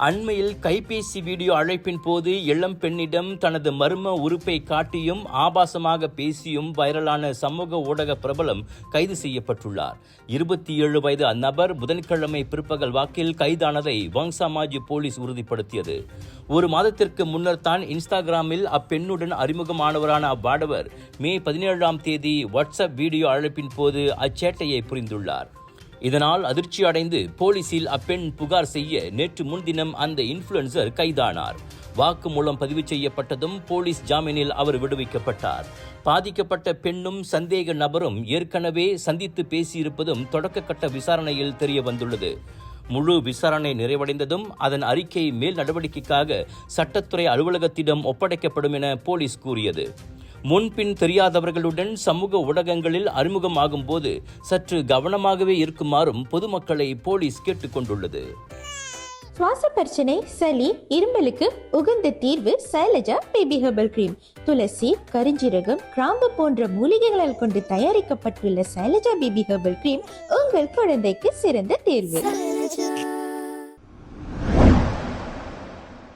அண்மையில் கைபேசி வீடியோ அழைப்பின் போது இளம் பெண்ணிடம் தனது மர்ம உறுப்பை காட்டியும் ஆபாசமாக பேசியும் வைரலான சமூக ஊடக பிரபலம் கைது செய்யப்பட்டுள்ளார். 27 வயது அந்நபர் புதன்கிழமை பிற்பகல் வாக்கில் கைதானதை வங்சாமாஜி போலீஸ் உறுதிப்படுத்தியது. ஒரு மாதத்திற்கு முன்னர் தான் இன்ஸ்டாகிராமில் அப்பெண்ணுடன் அறிமுகமானவரான அவ்வாடவர் மே 17ஆம் தேதி வாட்ஸ்அப் வீடியோ அழைப்பின் போது அச்சேட்டையை புரிந்துள்ளார். இதனால் அதிர்ச்சி அடைந்து போலீசில் அப்பெண் புகார் செய்ய நேற்று முன்தினம் அந்த இன்ஃபுளுன்சர் கைதானார். வாக்குமூலம் பதிவு செய்யப்பட்டதும் போலீஸ் ஜாமீனில் அவர் விடுவிக்கப்பட்டார். பாதிக்கப்பட்ட பெண்ணும் சந்தேக நபரும் ஏற்கனவே சந்தித்து பேசியிருப்பதும் தொடக்கக்கட்ட விசாரணையில் தெரிய வந்துள்ளது. முழு விசாரணை நிறைவடைந்ததும் அதன் அறிக்கை மேல் நடவடிக்கைக்காக சட்டத்துறை அலுவலகத்திடம் ஒப்படைக்கப்படும் என போலீஸ் கூறியது. முன்பின் தெரியாதவர்களுடன் சமூக ஊடகங்களில் அறிமுகமாகும் போது சற்று கவனமாகவே இருக்குமாறும் பொதுமக்களை போலீஸ் கேட்டுக்கொண்டுள்ளது. சுவாச பிரச்சனை, சளி, இருமலுக்கு உகந்த தீர்வு சைலஜா பேபி ஹெர்பல் கிரீம். துளசி, கரிஞ்சீரகம், கிராம்பு போன்ற மூலிகைகளால் கொண்டு தயாரிக்கப்பட்டுள்ள சைலஜா பேபி ஹெர்பல் கிரீம் உங்கள் குழந்தைக்கு சிறந்த தேர்வு.